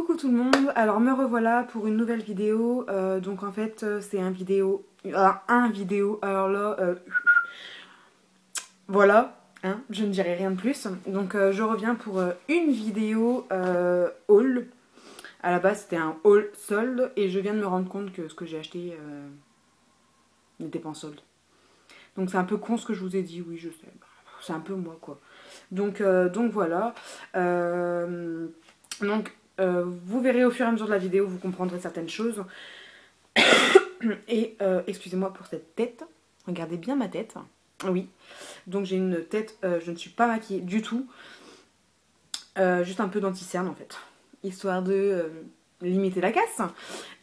Coucou tout le monde, alors me revoilà pour une nouvelle vidéo, donc en fait c'est un vidéo, alors là, voilà, hein, je ne dirai rien de plus, donc je reviens pour une vidéo haul. À la base c'était un haul solde et je viens de me rendre compte que ce que j'ai acheté n'était pas en solde. Donc c'est un peu con ce que je vous ai dit, oui je sais, c'est un peu moi quoi. Donc voilà, vous verrez au fur et à mesure de la vidéo, vous comprendrez certaines choses. Et excusez-moi pour cette tête, regardez bien ma tête. Oui, donc j'ai une tête, je ne suis pas maquillée du tout. Juste un peu d'anti-cerne en fait, histoire de limiter la casse.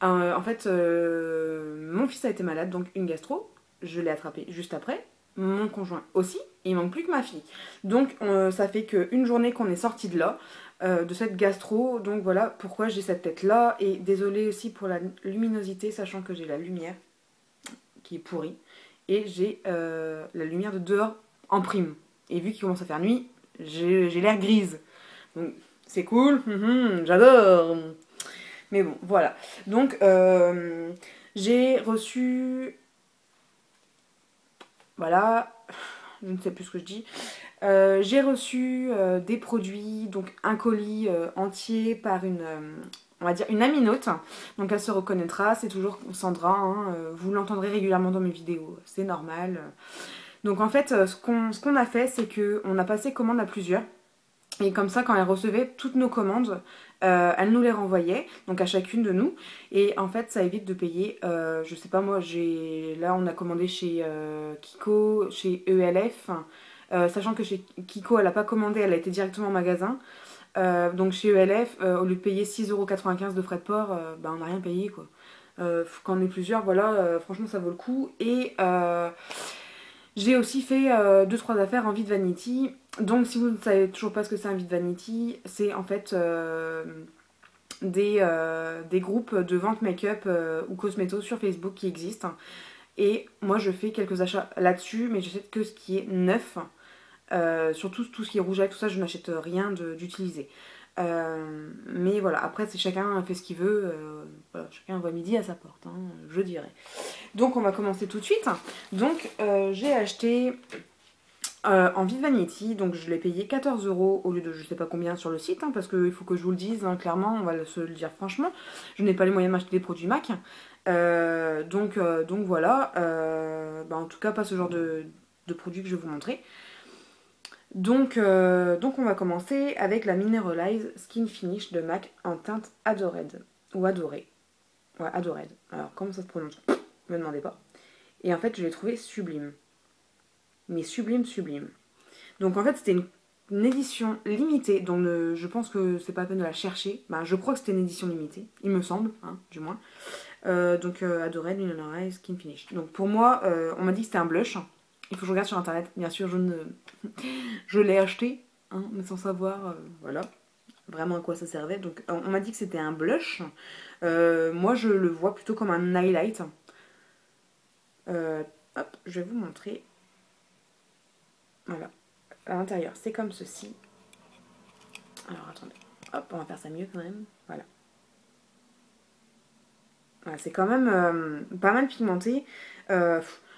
En fait, mon fils a été malade, donc une gastro, je l'ai attrapé juste après. Mon conjoint aussi, et il manque plus que ma fille. Donc ça fait qu'une journée qu'on est sorti de là, de cette gastro, donc voilà pourquoi j'ai cette tête là. Et désolée aussi pour la luminosité, sachant que j'ai la lumière qui est pourrie, et j'ai la lumière de dehors en prime. Et vu qu'il commence à faire nuit, j'ai l'air grise. Donc c'est cool, j'adore. Mais bon, voilà. Donc j'ai reçu... Voilà, je ne sais plus ce que je dis. J'ai reçu des produits, donc un colis entier par une, on va dire une aminote. Donc elle se reconnaîtra, c'est toujours Sandra, hein, vous l'entendrez régulièrement dans mes vidéos, c'est normal. Donc en fait, ce qu'on a fait, c'est qu'on a passé commande à plusieurs. Et comme ça, quand elle recevait toutes nos commandes, elle nous les renvoyait, donc à chacune de nous. Et en fait, ça évite de payer, je sais pas moi, là on a commandé chez Kiko, chez ELF, sachant que chez Kiko, elle n'a pas commandé, elle a été directement au magasin. Donc chez ELF, au lieu de payer 6,95 € de frais de port, bah, on n'a rien payé quoi. Quand on est plusieurs, voilà, franchement ça vaut le coup. Et j'ai aussi fait 2-3 affaires en Vide Vanity. Donc si vous ne savez toujours pas ce que c'est un Vide Vanity, c'est en fait des groupes de vente make-up ou cosméto sur Facebook qui existent. Et moi je fais quelques achats là-dessus, mais j'achète que ce qui est neuf. Surtout tout ce qui est rouge à lèvres, tout ça je n'achète rien d'utilisé. Mais voilà, après c'est chacun fait ce qu'il veut, voilà, chacun voit midi à sa porte, hein, je dirais. Donc on va commencer tout de suite. Donc j'ai acheté en Vide Vanity, donc je l'ai payé 14 € au lieu de je sais pas combien sur le site, hein, parce qu'il faut que je vous le dise, hein, clairement, on va se le dire franchement, je n'ai pas les moyens de m'acheter des produits MAC. Donc voilà, en tout cas pas ce genre de produits que je vais vous montrer. Donc on va commencer avec la Mineralize Skin Finish de MAC en teinte Adored, ou Adoré. Ouais, Adored. Alors comment ça se prononce? Me demandez pas. Et en fait je l'ai trouvé sublime. Mais sublime, sublime. Donc en fait c'était une édition limitée, donc je pense que c'est pas la peine de la chercher. Bah, je crois que c'était une édition limitée, il me semble, hein, du moins. Adored Mineralize Skin Finish. Donc pour moi, on m'a dit que c'était un blush. Il faut que je regarde sur internet. Bien sûr, je l'ai acheté, hein, mais sans savoir voilà, vraiment à quoi ça servait. Donc on m'a dit que c'était un blush. Moi je le vois plutôt comme un highlight. Hop, je vais vous montrer. Voilà, à l'intérieur c'est comme ceci. Alors attendez, hop, on va faire ça mieux quand même. Voilà. Voilà, c'est quand même pas mal pigmenté.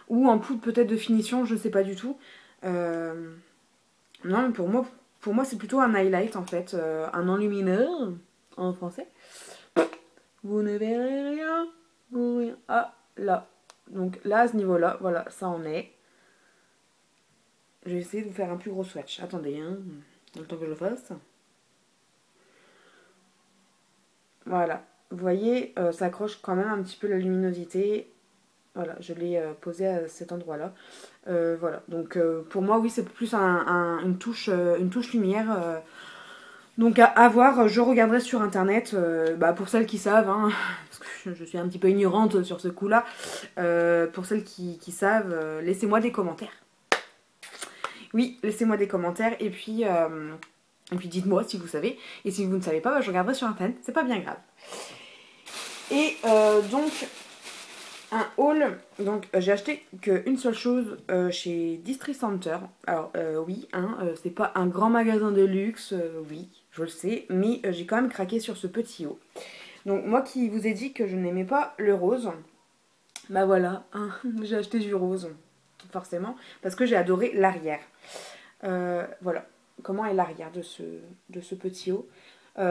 Ou en poudre peut-être de finition, je sais pas du tout. Non, mais pour moi c'est plutôt un highlight en fait, un enlumineur en français. Vous ne verrez rien, rien. Ah, là. Donc là, à ce niveau-là, voilà, ça en est. Je vais essayer de vous faire un plus gros swatch. Attendez, hein, dans le temps que je le fasse. Voilà. Vous voyez, ça accroche quand même un petit peu la luminosité. Voilà, je l'ai posé à cet endroit-là. Voilà, donc pour moi, oui, c'est plus une touche lumière. Donc à voir, je regarderai sur internet, pour celles qui savent, hein, parce que je suis un petit peu ignorante sur ce coup-là. Pour celles qui savent, laissez-moi des commentaires. Oui, laissez-moi des commentaires et puis dites-moi si vous savez. Et si vous ne savez pas, je regarderai sur internet, c'est pas bien grave. Et donc un haul, donc j'ai acheté qu'une seule chose chez Distri Center. Alors oui, hein, c'est pas un grand magasin de luxe, oui, je le sais, mais j'ai quand même craqué sur ce petit haut. Donc moi qui vous ai dit que je n'aimais pas le rose, bah voilà, hein, j'ai acheté du rose, forcément, parce que j'ai adoré l'arrière. Voilà, comment est l'arrière de ce petit haut.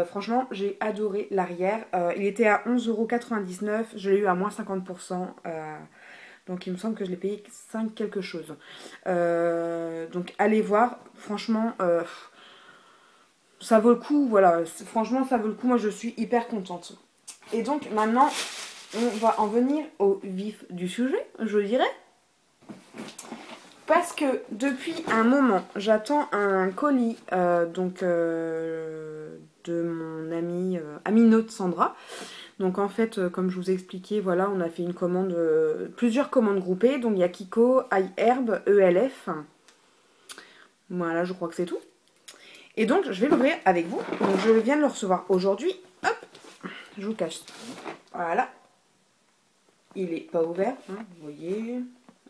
Franchement, j'ai adoré l'arrière. Il était à 11,99 €, je l'ai eu à moins 50%. Donc il me semble que je l'ai payé 5 quelque chose. Donc allez voir, franchement, ça vaut le coup, voilà. Franchement, ça vaut le coup, moi je suis hyper contente. Et donc maintenant, on va en venir au vif du sujet, je dirais. Parce que depuis un moment, j'attends un colis de mon amie Aminote Sandra. Donc en fait, comme je vous ai expliqué, voilà, on a fait une commande, plusieurs commandes groupées. Donc il y a Kiko, iHerb, ELF. Voilà, je crois que c'est tout. Et donc je vais l'ouvrir avec vous. Donc je viens de le recevoir aujourd'hui. Hop, je vous cache. Voilà. Il est pas ouvert, hein, vous voyez.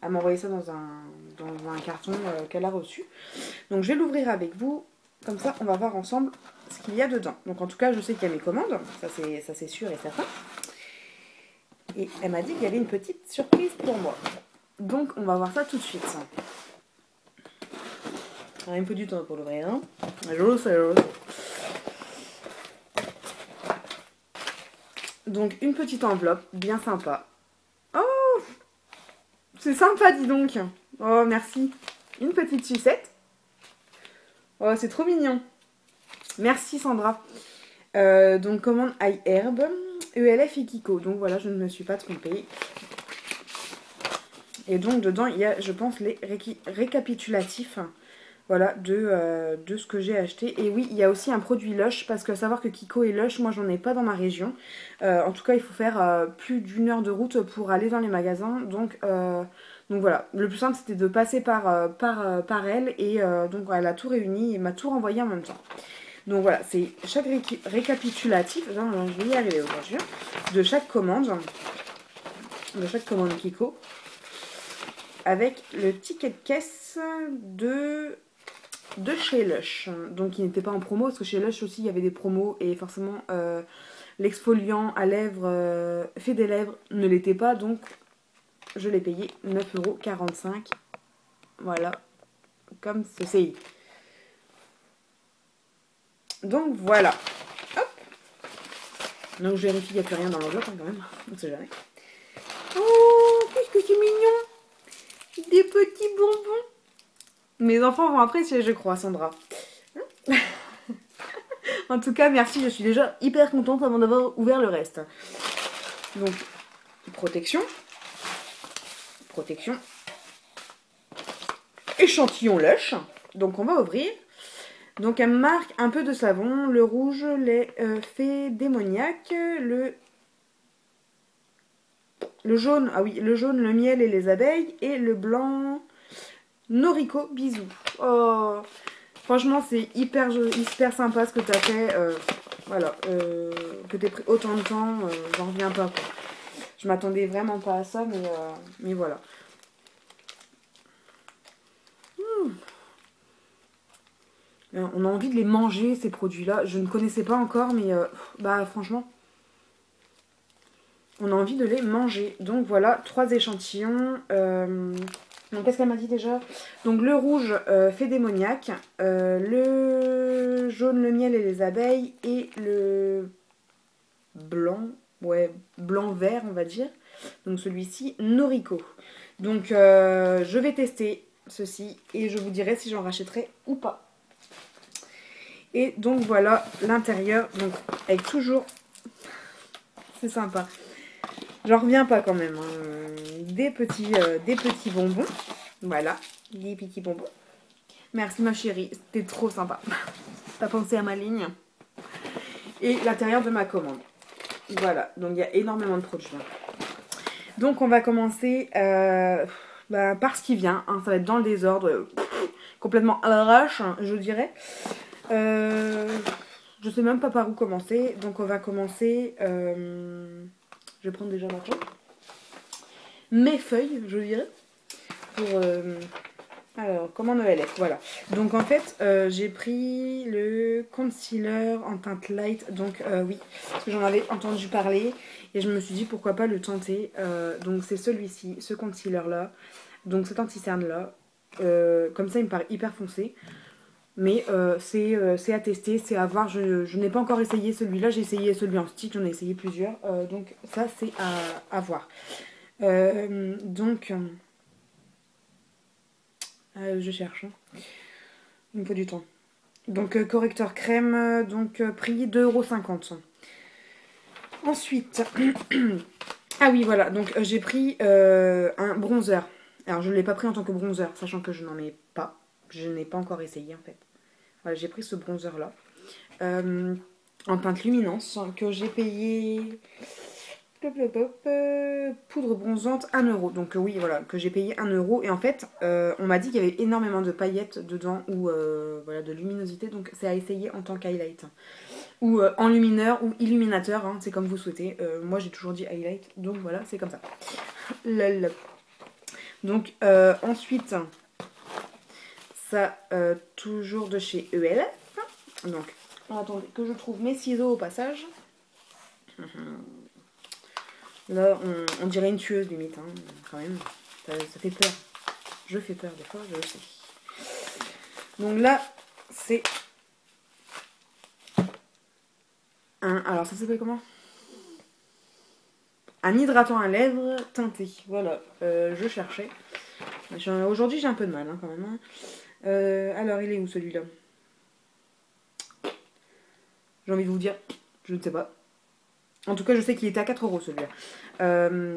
Elle m'a envoyé ça dans un carton qu'elle a reçu. Donc je vais l'ouvrir avec vous. Comme ça, on va voir ensemble ce qu'il y a dedans. Donc en tout cas, je sais qu'il y a mes commandes. Ça c'est sûr et certain. Et elle m'a dit qu'il y avait une petite surprise pour moi. Donc on va voir ça tout de suite. On a un peu du temps pour l'ouvrir. Hein. Je sais. Donc une petite enveloppe bien sympa. Oh, c'est sympa, dis donc. Oh, merci. Une petite sucette. Oh, c'est trop mignon. Merci, Sandra. Donc, commande iHerb, ELF et Kiko. Donc, voilà, je ne me suis pas trompée. Et donc, dedans, il y a, je pense, les récapitulatifs. Voilà, de ce que j'ai acheté. Et oui, il y a aussi un produit Lush, parce que savoir que Kiko et Lush, moi, j'en ai pas dans ma région. En tout cas, il faut faire plus d'1 heure de route pour aller dans les magasins. Donc voilà, le plus simple c'était de passer par elle et donc elle a tout réuni et m'a tout renvoyé en même temps. Donc voilà, c'est chaque récapitulatif, je vais y arriver aujourd'hui, de chaque commande Kiko, avec le ticket de caisse de chez Lush. Donc il n'était pas en promo, parce que chez Lush aussi il y avait des promos et forcément l'exfoliant à lèvres fait des lèvres ne l'était pas, donc je l'ai payé 9,45 €. Voilà, comme ceci. Donc voilà. Hop. Donc je vérifie qu'il n'y a plus rien dans l'enveloppe hein, quand même. On ne sait jamais. Oh, qu'est-ce que c'est mignon. Des petits bonbons. Mes enfants vont apprécier, je crois, Sandra. En tout cas, merci. Je suis déjà hyper contente avant d'avoir ouvert le reste. Donc, protection. Échantillon Lush. Donc on va ouvrir. Donc elle marque un peu de savon, le rouge, les fées démoniaques, le jaune, ah oui, le jaune, le miel et les abeilles, et le blanc, Noriko, bisous. Oh, franchement c'est hyper sympa ce que tu as fait, voilà, que tu aies pris autant de temps, j'en reviens pas quoi. Je m'attendais vraiment pas à ça, mais voilà. On a envie de les manger, ces produits-là. Je ne connaissais pas encore, mais bah franchement, on a envie de les manger. Donc voilà, 3 échantillons. Donc qu'est-ce qu'elle m'a dit déjà? Donc le rouge fait démoniaque, le jaune, le miel et les abeilles, et le blanc, ouais, blanc-vert, on va dire. Donc celui-ci, Noriko. Donc je vais tester ceci et je vous dirai si j'en rachèterai ou pas. Et donc voilà l'intérieur, donc avec toujours, c'est sympa, j'en reviens pas quand même, hein. Des petits bonbons, voilà, des petits bonbons. Merci ma chérie, c'était trop sympa, t'as pensé à ma ligne. Et l'intérieur de ma commande, voilà, donc il y a énormément de produits. Donc on va commencer par ce qui vient, hein. Ça va être dans le désordre, complètement à l'arrache, hein, je dirais. Je sais même pas par où commencer. Donc on va commencer. Je vais prendre déjà ma feuille. Mes feuilles, je dirais. Alors, commande ELF, voilà. Donc en fait, j'ai pris le concealer en teinte light. Donc oui, parce que j'en avais entendu parler. Et je me suis dit pourquoi pas le tenter. Donc c'est celui-ci, ce concealer-là. Donc cet anti-cerne-là. Comme ça, il me paraît hyper foncé. Mais c'est à tester, c'est à voir. Je n'ai pas encore essayé celui-là. J'ai essayé celui en stick, j'en ai essayé plusieurs. Donc ça, c'est à voir. Donc... je cherche. Hein. Il me faut du temps. Donc correcteur crème, prix 2,50 €. Ensuite, ah oui voilà, donc j'ai pris un bronzer. Alors je ne l'ai pas pris en tant que bronzer, sachant que je n'en ai pas. Je n'ai pas encore essayé en fait. Voilà, j'ai pris ce bronzer là. En teinte luminance, que j'ai payé... Poudre bronzante 1 €. Donc oui voilà, que j'ai payé 1 €. Et en fait on m'a dit qu'il y avait énormément de paillettes dedans ou voilà, de luminosité. Donc c'est à essayer en tant qu'highlight. Ou enlumineur ou illuminateur, hein, c'est comme vous souhaitez. Moi j'ai toujours dit highlight, donc voilà, c'est comme ça. Lol. Donc ensuite, ça toujours de chez ELF. Donc attendez que je trouve mes ciseaux au passage. Là, on dirait une tueuse limite, hein, quand même. Ça fait peur. Je fais peur des fois, je le sais. Donc là, c'est un... Alors, ça s'appelle comment? Un hydratant à lèvres teinté. Voilà, je cherchais. Aujourd'hui, j'ai un peu de mal, hein, quand même. Hein. Alors, il est où celui-là? J'ai envie de vous dire, je ne sais pas. En tout cas, je sais qu'il était à 4 € celui-là.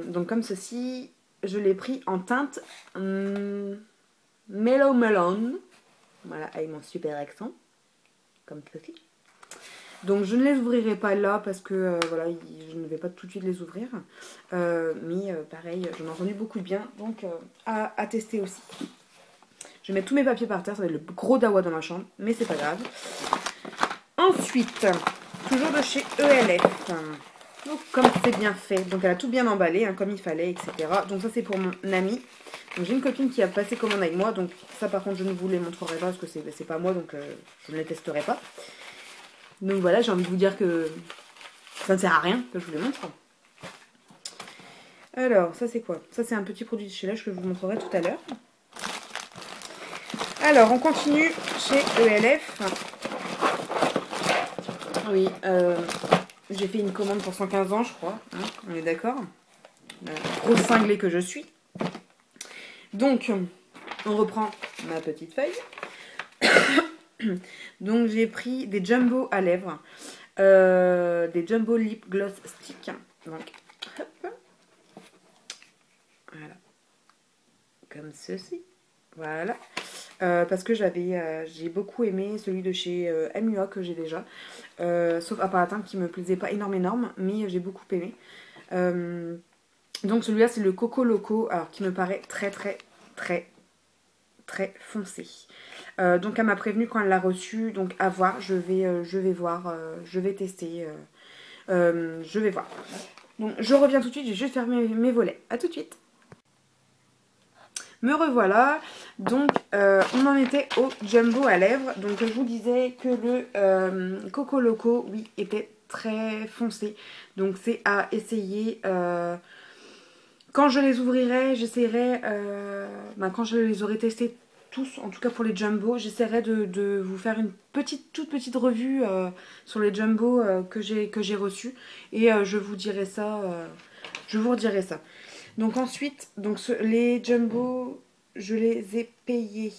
Donc comme ceci, je l'ai pris en teinte Mellow Melon. Voilà, avec mon super accent. Comme ceci. Donc je ne les ouvrirai pas là parce que voilà, je ne vais pas tout de suite les ouvrir. Mais pareil, j'en ai entendu beaucoup de bien. Donc à tester aussi. Je vais mettre tous mes papiers par terre, ça va être le gros dawa dans ma chambre. Mais c'est pas grave. Ensuite, toujours de chez ELF. Donc comme c'est bien fait, donc elle a tout bien emballé, hein, comme il fallait, etc. Donc ça c'est pour mon ami. Donc j'ai une copine qui a passé commande avec moi, donc ça par contre je ne vous les montrerai pas parce que c'est pas moi, donc je ne les testerai pas. Donc voilà, j'ai envie de vous dire que ça ne sert à rien que je vous les montre. Alors ça c'est quoi? Ça c'est un petit produit de chez Lush que je vous montrerai tout à l'heure. Alors on continue chez ELF. Oui, j'ai fait une commande pour 115 ans, je crois. Hein, on est d'accord. Grosse cinglée que je suis. Donc, on reprend ma petite feuille. Donc, j'ai pris des jumbo à lèvres. Des jumbo lip gloss stick. Donc, hop. Voilà. Comme ceci. Voilà. Parce que j'ai beaucoup aimé celui de chez MUA que j'ai déjà. Sauf Apparatin qui me plaisait pas énorme, mais j'ai beaucoup aimé. Donc celui-là c'est le Coco Loco, alors qui me paraît très foncé. Donc elle m'a prévenu quand elle l'a reçu, donc à voir, je vais voir, je vais tester, je vais voir. Donc je reviens tout de suite, je vais juste faire mes volets. A tout de suite. Me revoilà, donc on en était au jumbo à lèvres. Donc je vous disais que le Coco Loco, oui, était très foncé. Donc c'est à essayer. Quand je les ouvrirai, j'essaierai, quand je les aurai testés tous, en tout cas pour les jumbo, j'essaierai de vous faire une toute petite revue sur les jumbo que j'ai reçus. Et je vous dirai ça, je vous redirai ça. Donc ensuite, les jumbo, je les ai payés.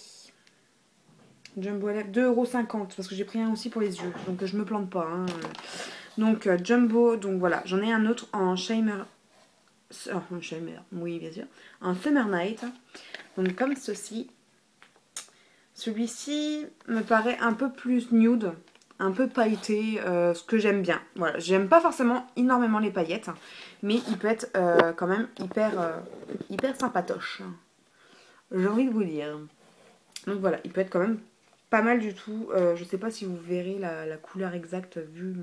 Jumbo à lèvres, 2,50 € parce que j'ai pris un aussi pour les yeux. Donc je me plante pas. Hein. Donc jumbo, donc voilà, j'en ai un autre en shimmer. Oh, shimmer, oui bien sûr. En Summer Night. Donc comme ceci. Celui-ci me paraît un peu plus nude. Un peu pailleté, ce que j'aime bien. Voilà, j'aime pas forcément énormément les paillettes, mais il peut être quand même hyper sympatoche. J'ai envie de vous dire. Donc voilà, il peut être quand même pas mal du tout. Je sais pas si vous verrez la couleur exacte vu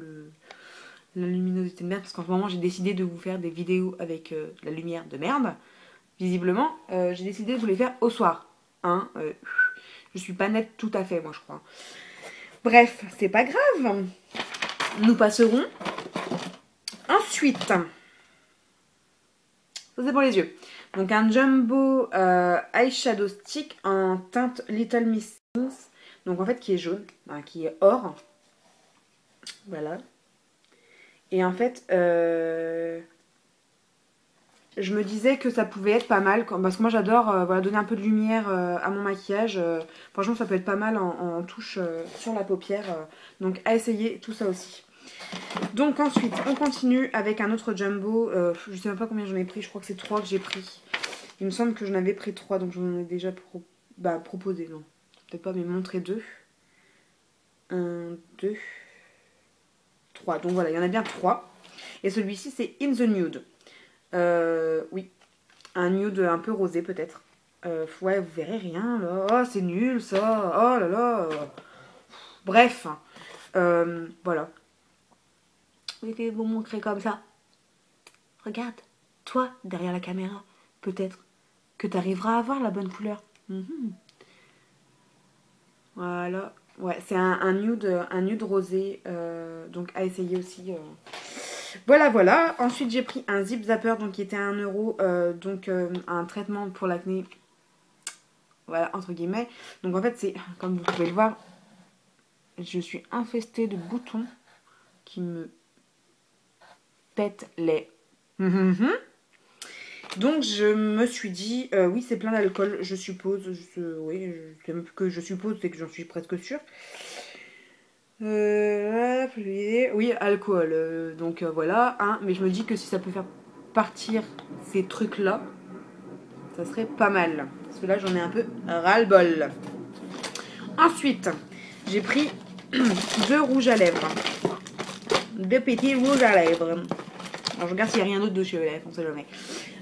la luminosité de merde, parce qu'en ce moment j'ai décidé de vous faire des vidéos avec la lumière de merde. Visiblement, j'ai décidé de vous les faire au soir. Hein, je suis pas nette tout à fait, moi, je crois. Bref, c'est pas grave. Nous passerons. Ensuite, ça c'est pour les yeux. Donc un jumbo eyeshadow stick en teinte Little Miss Things. Donc en fait qui est jaune, hein, qui est or. Voilà. Et en fait, je me disais que ça pouvait être pas mal. Parce que moi j'adore voilà, donner un peu de lumière à mon maquillage. Franchement ça peut être pas mal en touche sur la paupière. Donc à essayer tout ça aussi. Donc ensuite, on continue avec un autre jumbo. Je sais même pas combien j'en ai pris. Je crois que c'est 3 que j'ai pris. Il me semble que j'en avais pris 3. Donc j'en ai déjà proposé. Non, peut-être pas, mais montré 2. 1, 2, 3. Donc voilà, il y en a bien 3. Et celui-ci, c'est In the Nude. Oui. Un nude un peu rosé peut-être. Ouais, vous verrez rien là. Oh, c'est nul ça. Oh là là. Bref. Voilà. Je vais vous montrer comme ça. Regarde, toi, derrière la caméra, peut-être que tu arriveras à voir la bonne couleur. Voilà. Ouais, c'est un nude rosé, donc à essayer aussi. Voilà, voilà. Ensuite, j'ai pris un Zip Zapper, donc qui était à 1 euro, donc un traitement pour l'acné. Voilà, entre guillemets. Donc en fait, c'est, comme vous pouvez le voir, je suis infestée de boutons qui me pètent les... Donc je me suis dit, oui c'est plein d'alcool, je suppose, oui, c'est même plus que je suppose, c'est que j'en suis presque sûre. Oui, alcool, donc voilà, hein, mais je me dis que si ça peut faire partir ces trucs-là, ça serait pas mal. Parce que là j'en ai un peu ras-le-bol. Ensuite, j'ai pris 2 rouges à lèvres. 2 petits rouges à lèvres. Alors je regarde s'il n'y a rien d'autre de chez ELF, on sait jamais.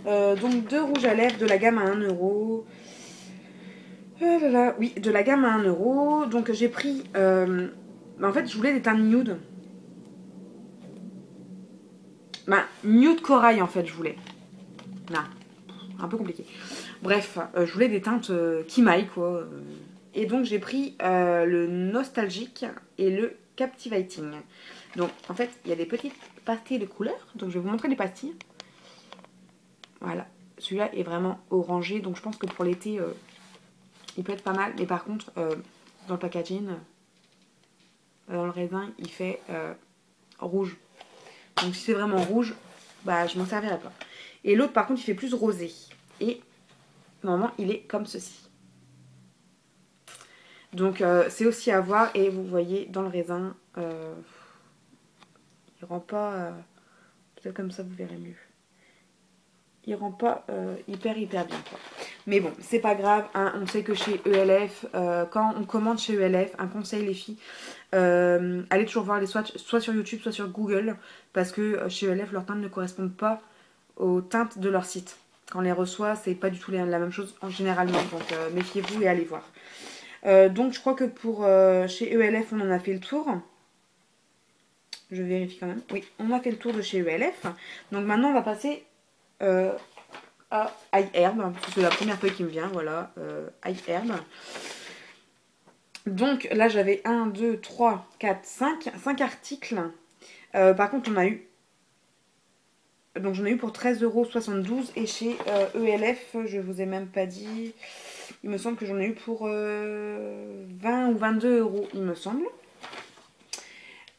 Donc 2 rouges à lèvres de la gamme à 1 euro. Oui, de la gamme à 1 euro. Donc j'ai pris... en fait, je voulais des teintes nude. Nude corail en fait, je voulais. Non, un peu compliqué. Bref, je voulais des teintes qui maillent quoi. Et donc j'ai pris le nostalgique et le captivating. Donc en fait, il y a des petites pastilles de couleurs. Donc je vais vous montrer les pastilles. Voilà, celui-là est vraiment orangé, donc je pense que pour l'été, il peut être pas mal. Mais par contre, dans le packaging, dans le raisin, il fait rouge. Donc si c'est vraiment rouge, bah je m'en servirai pas. Et l'autre, par contre, il fait plus rosé. Et normalement, il est comme ceci. Donc c'est aussi à voir. Et vous voyez, dans le raisin, il rend pas... peut-être comme ça, vous verrez mieux. Il rend pas hyper bien quoi. Mais bon, c'est pas grave, hein, on sait que chez ELF, quand on commande chez ELF, un conseil les filles, allez toujours voir les swatchs, soit sur YouTube, soit sur Google, parce que chez ELF, leurs teintes ne correspondent pas aux teintes de leur site. Quand on les reçoit, c'est pas du tout la même chose en généralement, donc méfiez-vous et allez voir. Donc je crois que pour chez ELF, on en a fait le tour. Je vérifie quand même. Oui, on a fait le tour de chez ELF. Donc maintenant, on va passer... à iHerb, parce que c'est la première feuille qui me vient, voilà, iHerb. Donc là j'avais 1, 2, 3, 4, 5 articles. Par contre on a eu, donc j'en ai eu pour 13,72 € et chez ELF, je vous ai même pas dit, il me semble que j'en ai eu pour 20 ou 22 € il me semble.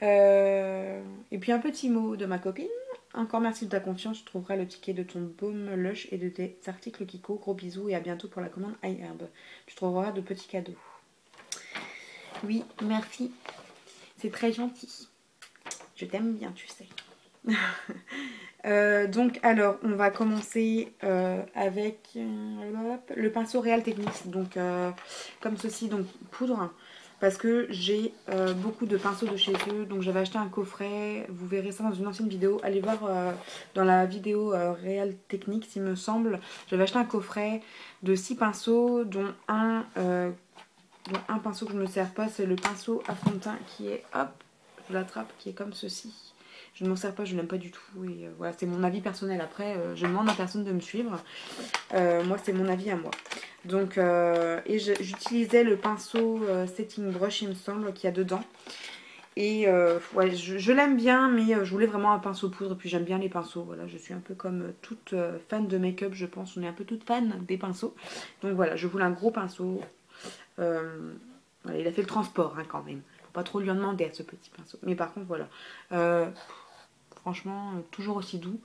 Et puis un petit mot de ma copine. Encore merci de ta confiance, tu trouveras le ticket de ton baume Lush et de tes articles Kiko. Gros bisous et à bientôt pour la commande iHerb. Tu trouveras de petits cadeaux. Oui, merci. C'est très gentil. Je t'aime bien, tu sais. Donc alors, on va commencer avec le pinceau Real Techniques. Donc comme ceci, donc poudre. Parce que j'ai beaucoup de pinceaux de chez eux. Donc j'avais acheté un coffret. Vous verrez ça dans une ancienne vidéo. Allez voir dans la vidéo Real Techniques, il me semble. J'avais acheté un coffret de 6 pinceaux, dont un pinceau que je ne me sers pas. C'est le pinceau à fond de teint qui est, hop, je l'attrape, qui est comme ceci. Je ne m'en sers pas, je l'aime pas du tout. Et voilà, c'est mon avis personnel. Après, je demande à personne de me suivre. Moi, c'est mon avis à moi. Donc, et j'utilisais le pinceau setting brush, il me semble, qu'il y a dedans. Et ouais, je l'aime bien, mais je voulais vraiment un pinceau poudre. Puis j'aime bien les pinceaux. Voilà, je suis un peu comme toute fan de make-up, je pense. On est un peu toute fan des pinceaux. Donc voilà, je voulais un gros pinceau. Voilà, il a fait le transport hein, quand même. Faut pas trop lui en demander à ce petit pinceau. Mais par contre, voilà. Franchement, toujours aussi doux.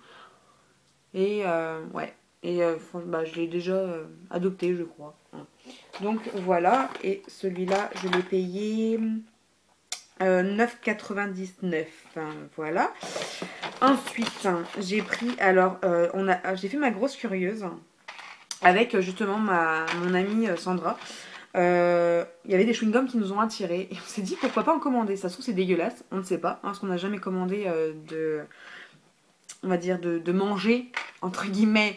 Et ouais. Et bah, je l'ai déjà adopté, je crois. Donc voilà. Et celui-là, je l'ai payé 9,99. Voilà. Ensuite, j'ai pris. Alors, j'ai fait ma grosse curieuse avec justement mon amie Sandra. Il y avait des chewing-gums qui nous ont attirés et on s'est dit pourquoi pas en commander. Ça se trouve c'est dégueulasse, on ne sait pas, hein, parce qu'on n'a jamais commandé on va dire de manger entre guillemets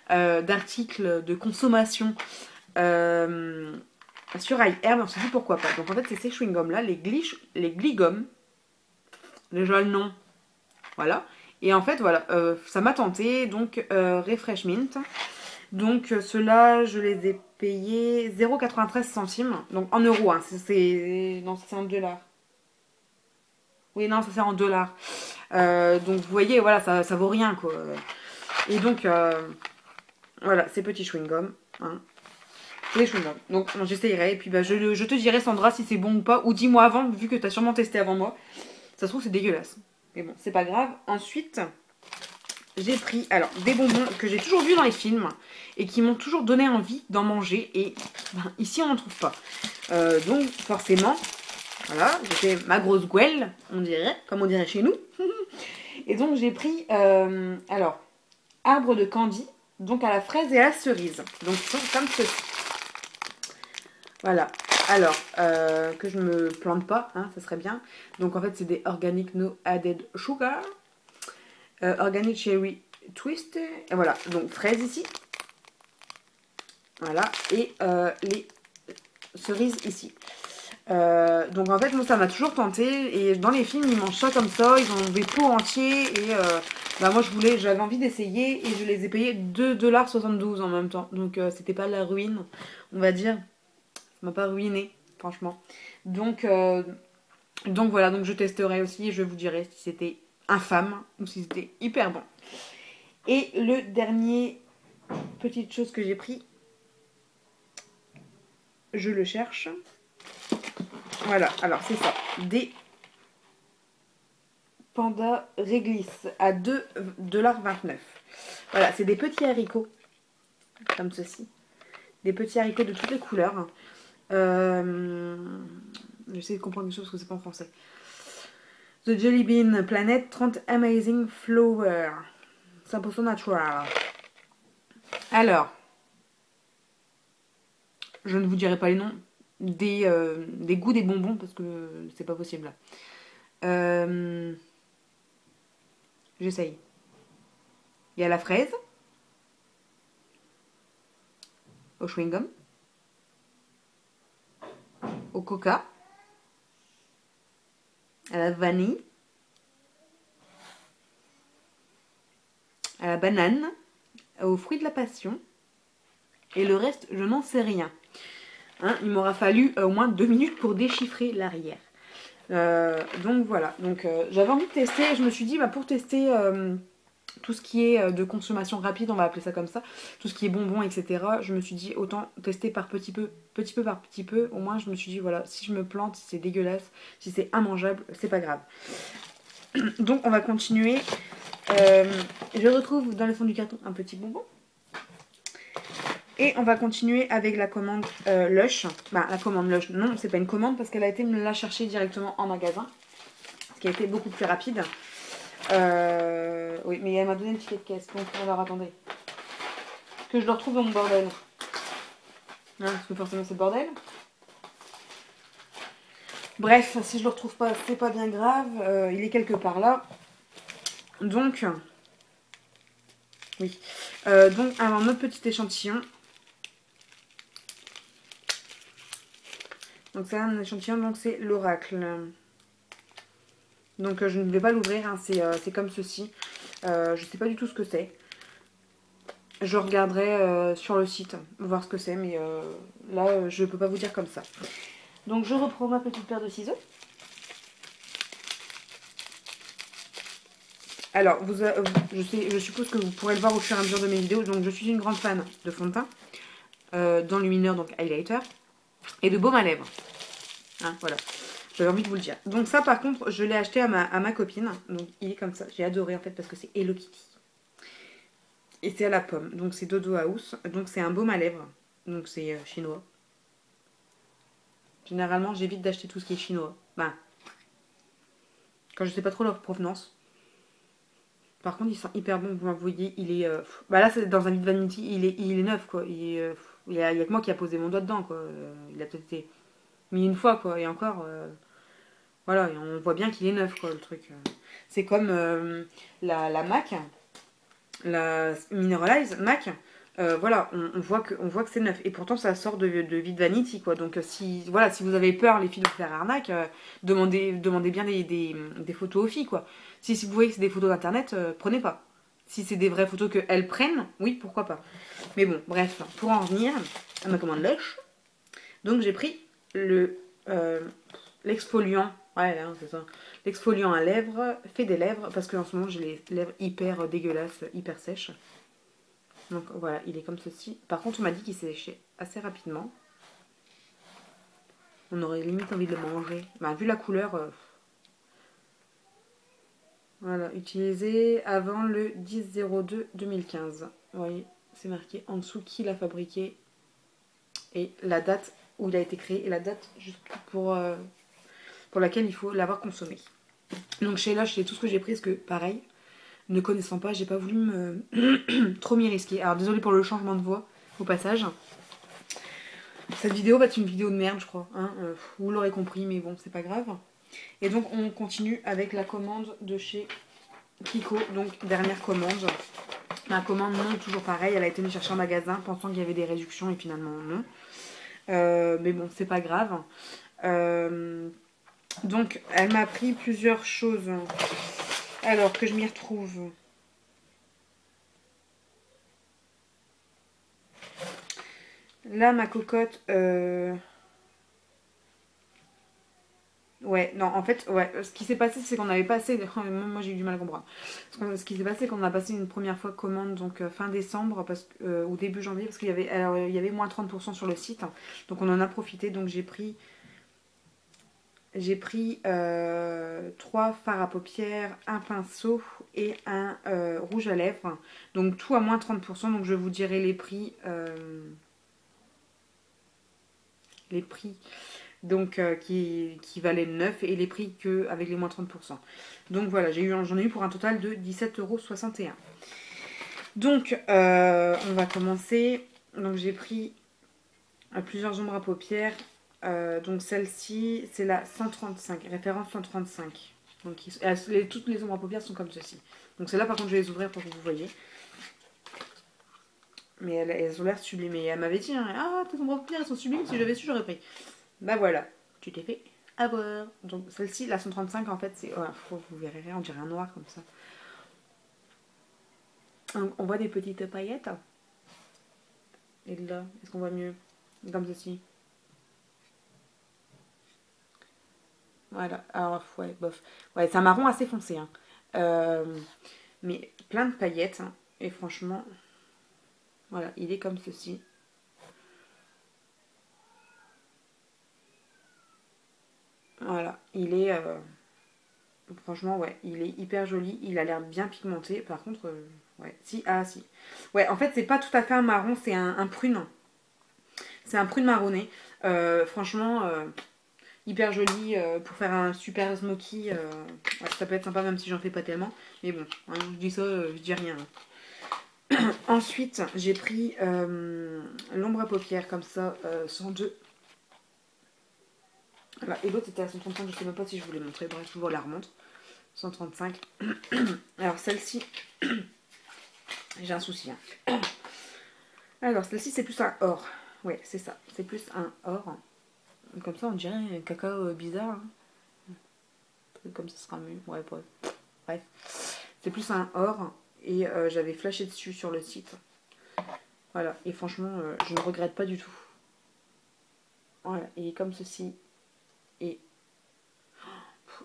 d'articles de consommation sur iHerb. On s'est dit pourquoi pas. Donc en fait c'est ces chewing-gums là, les Gligums, déjà le nom, voilà. Et en fait voilà, ça m'a tenté donc Refreshment. Donc ceux-là, je les ai payés 0,93 centimes. Donc en euros, hein. Non, c'est en dollars. Oui, non, ça c'est en dollars. Donc vous voyez, voilà, ça vaut rien, quoi. Et donc, voilà, ces petits chewing-gums. Hein. C'est des chewing-gums. Donc j'essayerai. Et puis bah, je te dirai, Sandra, si c'est bon ou pas. Ou dis-moi avant, vu que tu as sûrement testé avant moi. Ça se trouve, c'est dégueulasse. Mais bon, c'est pas grave. Ensuite... J'ai pris alors des bonbons que j'ai toujours vus dans les films et qui m'ont toujours donné envie d'en manger. Et ben, ici, on n'en trouve pas. Donc, forcément, voilà, j'ai fait ma grosse gouelle, on dirait, comme on dirait chez nous. Et donc, j'ai pris, alors, arbre de candy, donc à la fraise et à la cerise. Donc, ils sont comme ceci. Voilà. Alors, que je me plante pas, hein, ça serait bien. Donc, en fait, c'est des organic no added sugar. Organic Cherry Twist. Et voilà, donc fraise ici. Voilà, et les cerises ici. Donc en fait, moi ça m'a toujours tenté. Et dans les films, ils mangent ça comme ça. Ils ont des pots entiers. Et bah, moi j'avais envie d'essayer. Et je les ai payés 2,72 $ en même temps. Donc c'était pas la ruine, on va dire. Ça m'a pas ruiné, franchement. Donc voilà, donc je testerai aussi. Et je vous dirai si c'était infâme ou si c'était hyper bon. Et le dernier petite chose que j'ai pris, je le cherche. Voilà, alors c'est ça, des Panda Réglisse à 2,29 $. Voilà, c'est des petits haricots, comme ceci. Des petits haricots de toutes les couleurs. J'essaie de comprendre quelque chose parce que c'est pas en français. The Jelly Bean Planet 30 Amazing Flower. 100% natural. Alors, je ne vous dirai pas les noms des goûts des bonbons parce que c'est pas possible. J'essaye. Il y a la fraise, au chewing-gum, au coca, à la vanille, à la banane, aux fruits de la passion. Et le reste, je n'en sais rien. Hein, il m'aura fallu au moins 2 minutes pour déchiffrer l'arrière. Donc voilà. Donc j'avais envie de tester. Je me suis dit, bah, pour tester tout ce qui est de consommation rapide, on va appeler ça comme ça, tout ce qui est bonbons, etc. Je me suis dit, autant tester par petit peu par petit peu. Au moins, je me suis dit, voilà, si je me plante, si c'est dégueulasse, si c'est immangeable, c'est pas grave. Donc on va continuer. Je retrouve dans le fond du carton un petit bonbon. Et on va continuer avec la commande Lush. Bah, la commande Lush, non, c'est pas une commande parce qu'elle a été me la chercher directement en magasin. Ce qui a été beaucoup plus rapide. Oui, mais elle m'a donné une ticket de caisse. Donc, alors attendez. Que je le retrouve dans mon bordel. Hein, parce que forcément, c'est le bordel. Bref, si je le retrouve pas, c'est pas bien grave. Il est quelque part là. Donc, oui. Donc, alors, notre petit échantillon. Donc, c'est un échantillon, donc c'est l'oracle. Donc je ne vais pas l'ouvrir, hein. C'est comme ceci. Je sais pas du tout ce que c'est. Je regarderai sur le site, voir ce que c'est, mais là je peux pas vous dire comme ça. Donc je reprends ma petite paire de ciseaux. Alors, je suppose que vous pourrez le voir au fur et à mesure de mes vidéos. Donc je suis une grande fan de fond de teint, d'enlumineur, donc highlighter, et de baume à lèvres. Hein, voilà, j'avais envie de vous le dire. Donc ça par contre, je l'ai acheté à ma copine. Donc il est comme ça, j'ai adoré en fait parce que c'est Hello Kitty. Et c'est à la pomme, donc c'est Dodo House. Donc c'est un baume à lèvres, donc c'est chinois. Généralement j'évite d'acheter tout ce qui est chinois. Ben, quand je sais pas trop leur provenance. Par contre, il sent hyper bon. Vous voyez, il est. Bah là, c'est dans un vide vanity, il est neuf quoi. Il y a que moi qui a posé mon doigt dedans quoi. Il a peut-être été mis une fois quoi. Et encore, voilà, et on voit bien qu'il est neuf quoi le truc. C'est comme la MAC, la Mineralize MAC. Voilà, on voit que c'est neuf. Et pourtant, ça sort de vide vanity quoi. Donc, si vous avez peur, les filles, de vous faire arnaque, demandez bien des photos aux filles quoi. Si vous voyez que c'est des photos d'internet, prenez pas. Si c'est des vraies photos qu'elles prennent, oui, pourquoi pas. Mais bon, bref, pour en revenir à ma commande Lush, donc j'ai pris l'exfoliant, ouais, là, c'est ça, l'exfoliant à lèvres, fait des lèvres, parce qu'en ce moment j'ai les lèvres hyper dégueulasses, hyper sèches. Donc voilà, il est comme ceci. Par contre, on m'a dit qu'il séchait assez rapidement. On aurait limite envie de le manger. Bah, vu la couleur... Voilà, utilisé avant le 10-02-2015. Vous voyez, c'est marqué en dessous qui l'a fabriqué et la date où il a été créé et la date juste pour laquelle il faut l'avoir consommé. Donc chez Lush, c'est tout ce que j'ai pris parce que pareil, ne connaissant pas, j'ai pas voulu trop m'y risquer. Alors désolé pour le changement de voix au passage. Cette vidéo va être une vidéo de merde, je crois. Hein, vous l'aurez compris, mais bon, c'est pas grave. Et donc on continue avec la commande de chez Kiko, donc dernière commande. Ma commande non, toujours pareil, elle a été me chercher en magasin pensant qu'il y avait des réductions et finalement non. Mais bon, c'est pas grave. Donc elle m'a pris plusieurs choses. Alors que je m'y retrouve. Là ma cocotte... Ouais, non, en fait, ouais, ce qui s'est passé, c'est qu'on avait passé, moi j'ai eu du mal à comprendre. Ce qui s'est passé, c'est qu'on a passé une première fois commande, donc fin décembre, ou début janvier, parce qu'il y avait, alors, il y avait moins 30% sur le site, donc on en a profité, donc j'ai pris 3 fards à paupières, un pinceau et un rouge à lèvres, donc tout à moins 30%, donc je vous dirai les prix, donc qui valait 9 et les prix avec les moins 30%. Donc voilà, j'en ai eu pour un total de 17,61 €. Donc on va commencer. Donc j'ai pris plusieurs ombres à paupières. Donc celle-ci, c'est la 135, référence 135. Donc toutes les ombres à paupières sont comme ceci. Donc celle-là par contre je vais les ouvrir pour que vous voyez. Mais elles ont l'air sublimes. Et elle m'avait dit, hein, ah tes ombres à paupières elles sont sublimes, si j'avais su j'aurais pris. Bah voilà, tu t'es fait avoir. Donc celle-ci, la 135 en fait, c'est... Oh, vous verrez rien, on dirait un noir comme ça. On voit des petites paillettes. Et là, est-ce qu'on voit mieux? Comme ceci. Voilà, alors ouais, bof. Ouais, c'est un marron assez foncé. Hein. Mais plein de paillettes. Hein. Et franchement, voilà, il est comme ceci. Voilà, il est... franchement, ouais, il est hyper joli. Il a l'air bien pigmenté. Par contre, ouais, si. Ouais, en fait, c'est pas tout à fait un marron, c'est un prune. C'est un prune marronné. Franchement, hyper joli pour faire un super smoky. Ouais, ça peut être sympa, même si j'en fais pas tellement. Mais bon, hein, je dis ça, je dis rien. Ensuite, j'ai pris l'ombre à paupières comme ça, 102. Voilà. Et l'autre était à 135, je sais même pas si je vous l'ai montré. Bref, je vous la remonte. 135. Alors celle-ci, j'ai un souci. Hein. Alors celle-ci, c'est plus un or. Ouais, c'est ça. C'est plus un or. Comme ça, on dirait un cacao bizarre. Hein. comme ça sera mieux. Ouais, bref. C'est plus un or et j'avais flashé dessus sur le site. Voilà, et franchement, je ne regrette pas du tout. Voilà, et comme ceci. Et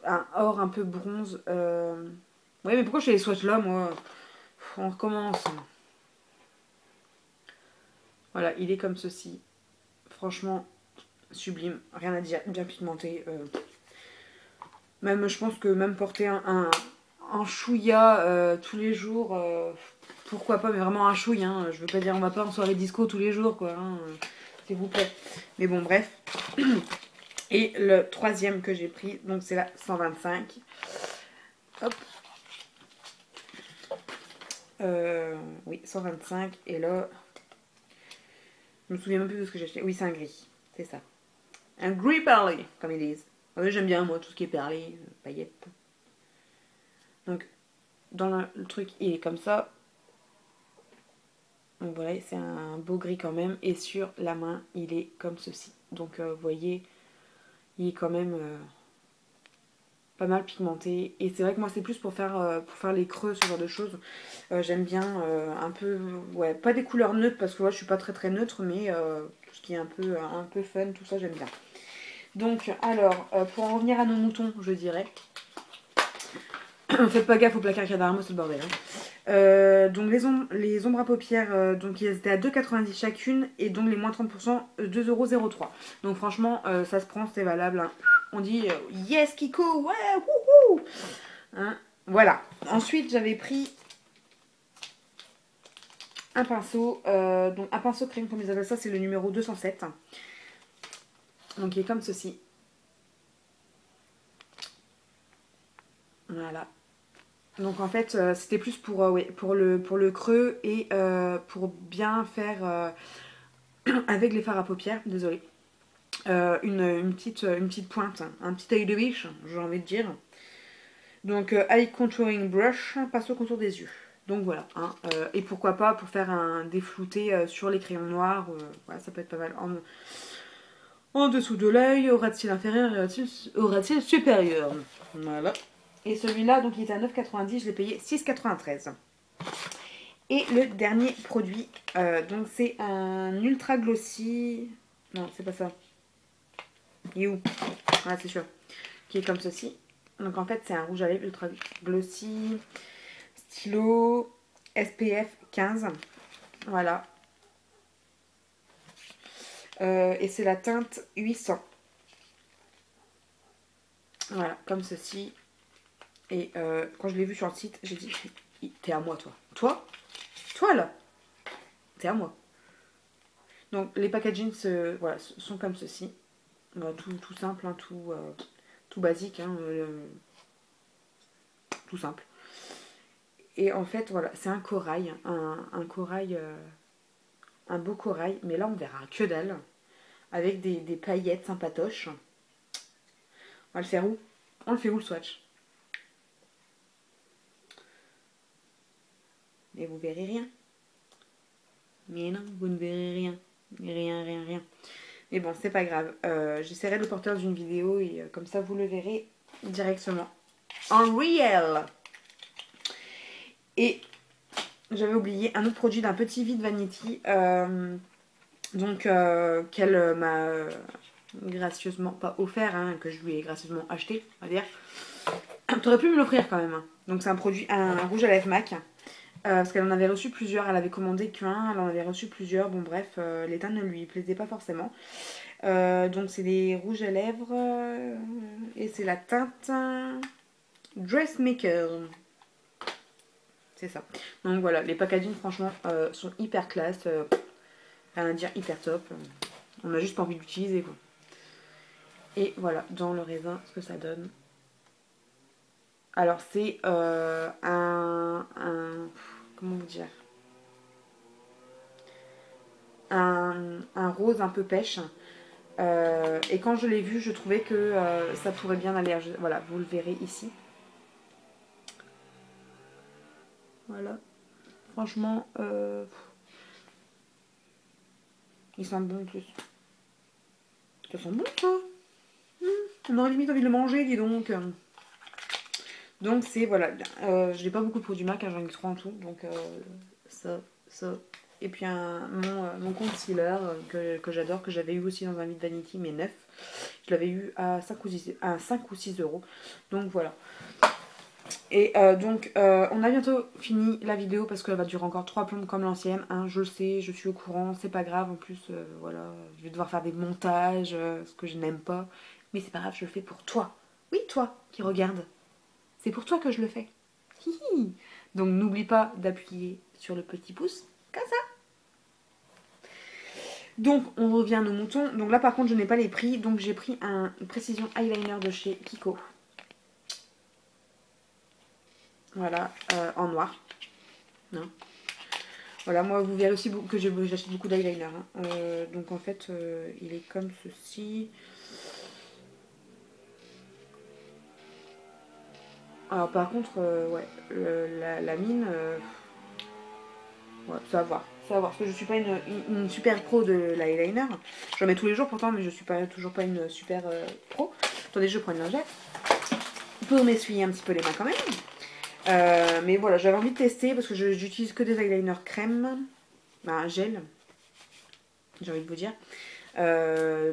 un or un peu bronze. Ouais, mais pourquoi je fais les swatchs là, moi? On recommence. Voilà, il est comme ceci. Franchement, sublime. Rien à dire, bien pigmenté. Même, je pense que même porter un chouïa tous les jours, pourquoi pas, mais vraiment un chouïa. Hein. Je veux pas dire, on va pas en soirée disco tous les jours, quoi. Hein, s'il vous plaît. Mais bon, bref. Et le troisième que j'ai pris, donc c'est la 125. Hop. Oui, 125. Et là, je me souviens même plus de ce que j'ai acheté. Oui, c'est un gris. C'est ça. Un gris perlé, comme ils disent. Oui, j'aime bien, moi, tout ce qui est perlé, paillettes. Donc, dans le truc, il est comme ça. Donc voilà, c'est un beau gris quand même. Et sur la main, il est comme ceci. Donc, vous voyez, il est quand même pas mal pigmenté. Et c'est vrai que moi, c'est plus pour faire les creux, ce genre de choses. J'aime bien un peu, ouais, pas des couleurs neutres, parce que moi, je suis pas très neutre, mais tout ce qui est un peu fun, tout ça, j'aime bien. Donc, alors, pour en revenir à nos moutons, je dirais. Faites pas gaffe au placard cadavre, c'est le bordel. Hein. Donc les ombres à paupières, donc ils étaient à 2,90 chacune et donc les moins 30%, 2,03 €. Donc franchement, ça se prend, c'est valable. Hein. On dit yes Kiko, ouais, wouhou. Hein, voilà. Ensuite j'avais pris un pinceau, donc un pinceau crème comme ils appellent ça, c'est le numéro 207. Donc il est comme ceci. Voilà. Donc en fait, c'était plus pour, ouais, pour le creux et pour bien faire avec les fards à paupières, désolé. Une petite pointe, un petit œil de biche, j'ai envie de dire. Donc eye contouring brush, passe au contour des yeux. Donc voilà, hein, et pourquoi pas pour faire un déflouté sur les crayons noirs, voilà, ça peut être pas mal. En dessous de l'œil, au ras de cils inférieur et au ras de cils supérieur. Voilà. Et celui-là, donc il était à 9,90, je l'ai payé 6,93. Et le dernier produit, donc c'est un ultra glossy. Non, c'est pas ça. Il est où? Ah, c'est sûr. Qui est comme ceci. Donc en fait, c'est un rouge à lèvres ultra glossy, stylo, SPF 15. Voilà. Et c'est la teinte 800. Voilà, comme ceci. Et quand je l'ai vu sur le site, j'ai dit, t'es à moi, toi. Toi, là, t'es à moi. Donc les packagings voilà, sont comme ceci. Voilà, tout simple, hein, tout basique, hein, tout simple. Et en fait, voilà, c'est un corail, un corail, un beau corail, mais là on verra que dalle, avec des paillettes sympatoches. On va le faire où? On le fait où le swatch? Mais vous verrez rien. Mais non, vous ne verrez rien. Rien. Mais bon, c'est pas grave. J'essaierai de le porter dans une vidéo et comme ça vous le verrez directement. En real. Et j'avais oublié un autre produit d'un petit vide Vanity. Qu'elle m'a gracieusement, pas offert, hein, que je lui ai gracieusement acheté, on va dire. T'aurais pu me l'offrir quand même. Hein. Donc c'est un produit, un rouge à lèvres MAC. Parce qu'elle en avait reçu plusieurs, elle avait commandé qu'un, elle en avait reçu plusieurs, bon bref, l'état ne lui plaisait pas forcément. Donc c'est des rouges à lèvres et c'est la teinte Dressmaker. C'est ça. Donc voilà, les packaging franchement sont hyper classe, rien à dire, hyper top. On a juste pas envie d'utiliser quoi. Et voilà, dans le raisin, ce que ça donne. Alors c'est comment vous dire, un rose un peu pêche. Et quand je l'ai vu, je trouvais que ça pourrait bien aller. Voilà, vous le verrez ici. Voilà. Franchement, il sent bon en plus. Ça sent bon ça. On aurait limite envie de le manger, dis donc. Donc c'est, voilà, je n'ai pas beaucoup de produits MAC, hein, j'en ai 3 en tout. Donc ça. Et puis mon concealer que j'adore, que j'avais eu aussi dans un Meet Vanity, mais neuf. Je l'avais eu à 5 ou 6 euros. Donc voilà. Et donc on a bientôt fini la vidéo parce qu'elle va durer encore 3 plombes comme l'ancienne, hein, je le sais, je suis au courant, c'est pas grave. En plus voilà, je vais devoir faire des montages, ce que je n'aime pas, mais c'est pas grave, je le fais pour toi. Oui, toi qui regarde, c'est pour toi que je le fais. Hihi. Donc n'oublie pas d'appuyer sur le petit pouce comme ça. Donc on revient à nos moutons. Donc là par contre je n'ai pas les prix, donc j'ai pris un précision eyeliner de chez Kiko. Voilà, en noir. Non. Voilà, moi vous verrez aussi que j'achète beaucoup d'eyeliner. Hein. Donc en fait, il est comme ceci. Alors par contre, ouais, la mine, ouais, ça va voir. Ça va voir, parce que je suis pas une super pro de l'eyeliner. J'en mets tous les jours pourtant, mais je suis toujours pas une super pro. Attendez, je prends une lingette pour m'essuyer un petit peu les mains quand même. Mais voilà, j'avais envie de tester parce que j'utilise que des eyeliners crème, un gel, j'ai envie de vous dire.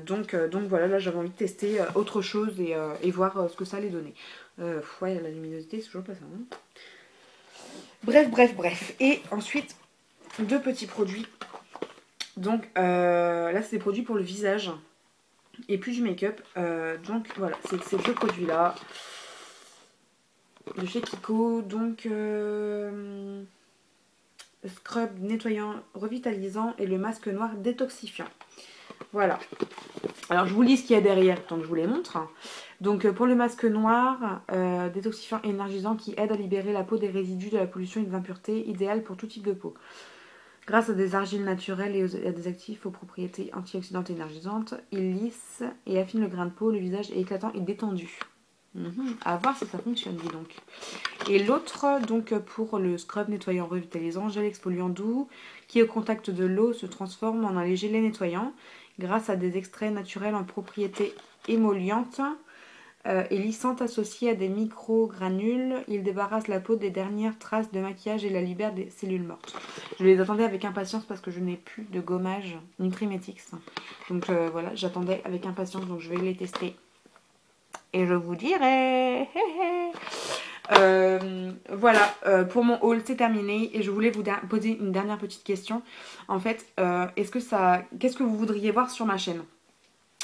Donc voilà, là j'avais envie de tester autre chose et voir ce que ça allait donner. Ouais, la luminosité, c'est toujours pas ça. Hein. Bref. Et ensuite, 2 petits produits. Donc là, c'est des produits pour le visage et plus du make-up. Donc voilà, c'est ces 2 produits-là. De chez Kiko, donc scrub nettoyant revitalisant et le masque noir détoxifiant. Voilà. Alors je vous lis ce qu'il y a derrière tant que je vous les montre. Donc pour le masque noir, détoxifiant et énergisant qui aide à libérer la peau des résidus de la pollution et des impuretés, idéal pour tout type de peau. Grâce à des argiles naturelles et à des actifs aux propriétés antioxydantes et énergisantes, il lisse et affine le grain de peau, le visage est éclatant et détendu. À voir si ça fonctionne, dis donc. Et l'autre, donc pour le scrub nettoyant revitalisant, gel exfoliant doux, qui au contact de l'eau se transforme en un léger lait nettoyant, grâce à des extraits naturels en propriétés émollientes et lissantes associées à des micro-granules. Il débarrasse la peau des dernières traces de maquillage et la libère des cellules mortes. Je les attendais avec impatience parce que je n'ai plus de gommage Nutrimetix. Donc voilà, j'attendais avec impatience, donc je vais les tester. Et je vous dirai. Voilà, pour mon haul, c'est terminé. Et je voulais vous poser une dernière petite question. En fait, qu'est-ce que vous voudriez voir sur ma chaîne?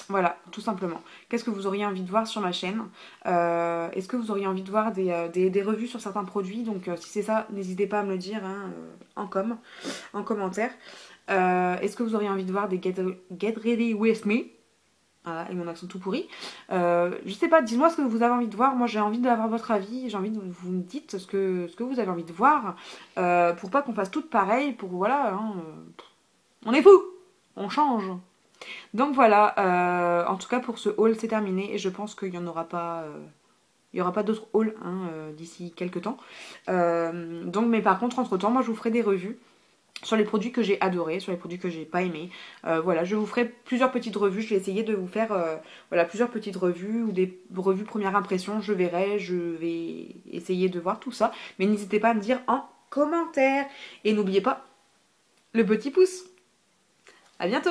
Voilà, tout simplement. Qu'est-ce que vous auriez envie de voir sur ma chaîne? Est-ce que vous auriez envie de voir des revues sur certains produits? Donc, si c'est ça, n'hésitez pas à me le dire hein, en commentaire. Est-ce que vous auriez envie de voir des Get Ready With Me? Voilà, et mon accent tout pourri. Je sais pas, dites-moi ce que vous avez envie de voir. Moi, j'ai envie d'avoir votre avis. J'ai envie de vous me dites ce que vous avez envie de voir. Pour pas qu'on fasse toutes pareilles. Pour voilà, hein, on est fou, on change. Donc voilà. En tout cas pour ce haul, c'est terminé et je pense qu'il n'y en aura pas. Il n'y aura pas d'autres hauls hein, d'ici quelques temps. Donc, mais par contre, entre temps, moi, je vous ferai des revues sur les produits que j'ai adorés, sur les produits que j'ai pas aimés. Voilà, je vous ferai plusieurs petites revues. Je vais essayer de vous faire voilà, plusieurs petites revues ou des revues première impression. Je verrai, je vais essayer de voir tout ça. Mais n'hésitez pas à me dire en commentaire. Et n'oubliez pas le petit pouce. À bientôt!